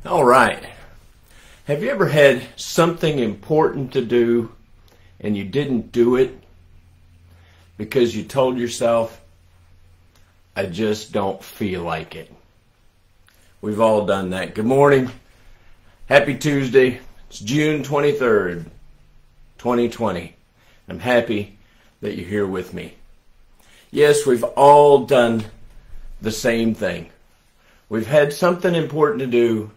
All right. Have you ever had something important to do and you didn't do it because you told yourself, I just don't feel like it? We've all done that. Good morning. Happy Tuesday. It's June 23rd, 2020. I'm happy that you're here with me. Yes, we've all done the same thing. We've had something important to do,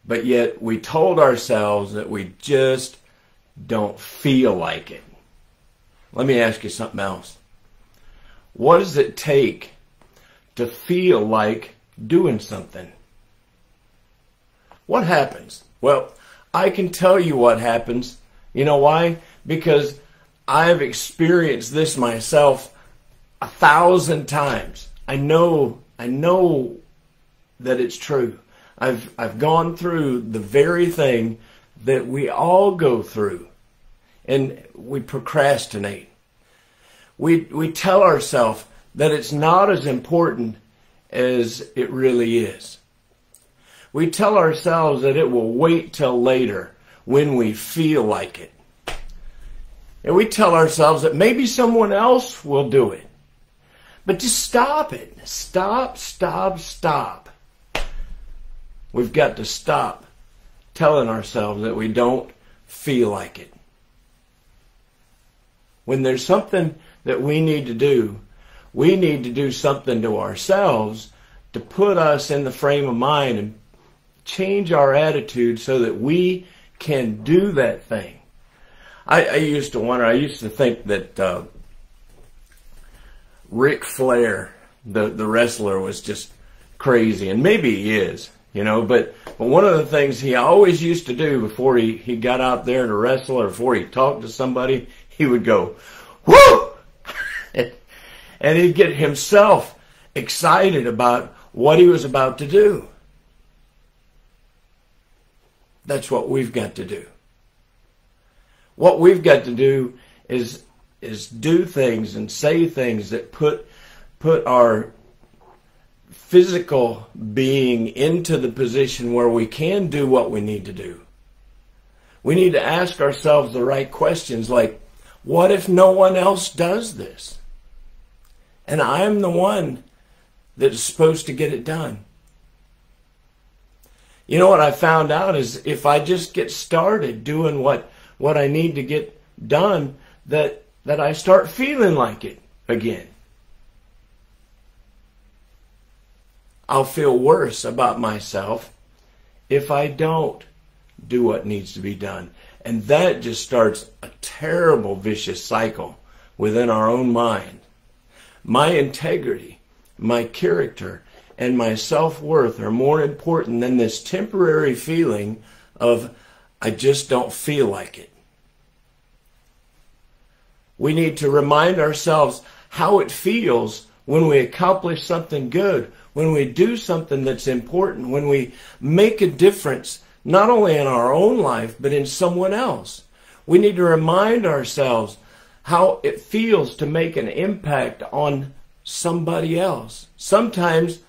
but yet we told ourselves that we just don't feel like it. Let me ask you something else. What does it take to feel like doing something? What happens? Well, I can tell you what happens. You know why? Because I've experienced this myself 1,000 times. I know that it's true. I've gone through the very thing that we all go through, and we procrastinate. We tell ourselves that it's not as important as it really is. We tell ourselves that it will wait till later when we feel like it. And we tell ourselves that maybe someone else will do it. But just stop it. Stop. We've got to stop telling ourselves that we don't feel like it. When there's something that we need to do something to ourselves to put us in the frame of mind and change our attitude so that we can do that thing. I used to think that Ric Flair, the wrestler, was just crazy, and maybe he is, but one of the things he always used to do before he got out there to wrestle or before he talked to somebody, he would go, whoo! And he'd get himself excited about what he was about to do. That's what we've got to do. What we've got to do is do things and say things that put our physical being into the position where we can do what we need to do. We need to ask ourselves the right questions like, what if no one else does this? And I'm the one that is supposed to get it done. You know what I found out is if I just get started doing what I need to get done, that I start feeling like it again. I'll feel worse about myself if I don't do what needs to be done. And that just starts a terrible vicious cycle within our own mind. My integrity, my character, and my self-worth are more important than this temporary feeling of I just don't feel like it. We need to remind ourselves how it feels when we accomplish something good, when we do something that's important, when we make a difference not only in our own life but in someone else. We need to remind ourselves how it feels to make an impact on somebody else. Sometimes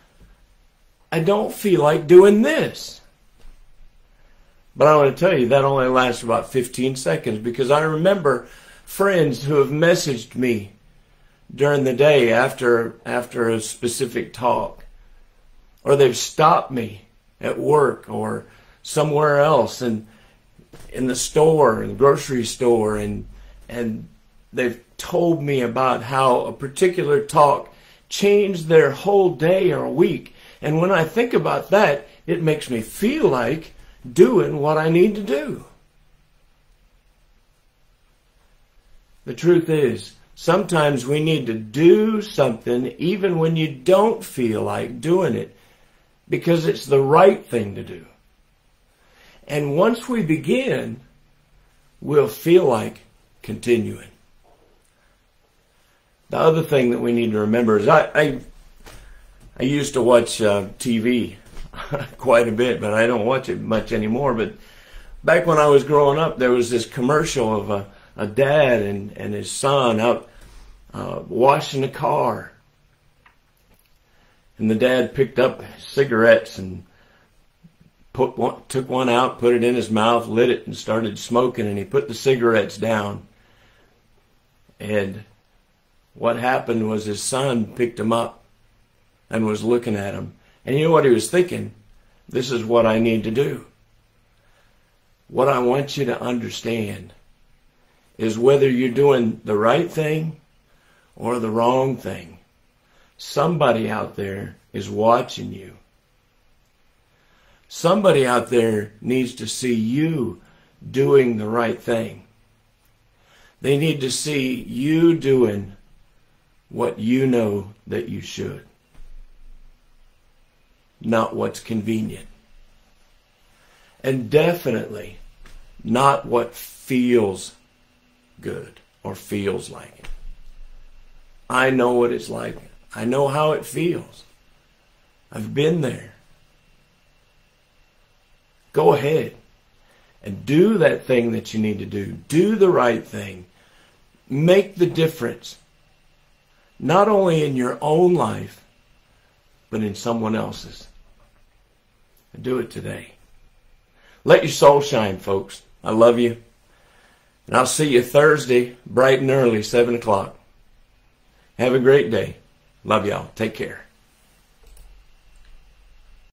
I don't feel like doing this. But I want to tell you that only lasts about 15 seconds because I remember friends who have messaged me during the day after a specific talk, or they've stopped me at work or somewhere else in the store, in the grocery store, and they've told me about how a particular talk changed their whole day or week. And when I think about that, it makes me feel like doing what I need to do. The truth is, sometimes we need to do something even when you don't feel like doing it because it's the right thing to do. And once we begin, we'll feel like continuing. The other thing that we need to remember is I used to watch TV quite a bit, but I don't watch it much anymore. But back when I was growing up, there was this commercial of a dad and his son out washing a car. And the dad picked up cigarettes and took one out, put it in his mouth, lit it, and started smoking, and he put the cigarettes down. And what happened was his son picked him up and was looking at him. And you know what he was thinking? This is what I need to do. What I want you to understand is whether you're doing the right thing or the wrong thing, somebody out there is watching you. Somebody out there needs to see you doing the right thing. They need to see you doing what you know that you should, not what's convenient. And definitely not what feels good or feels like it. I know what it's like. I know how it feels. I've been there. Go ahead and do that thing that you need to do. Do the right thing. Make the difference. Not only in your own life, but in someone else's. Do it today. Let your soul shine, folks. I love you. And I'll see you Thursday, bright and early, 7 o'clock. Have a great day. Love y'all. Take care.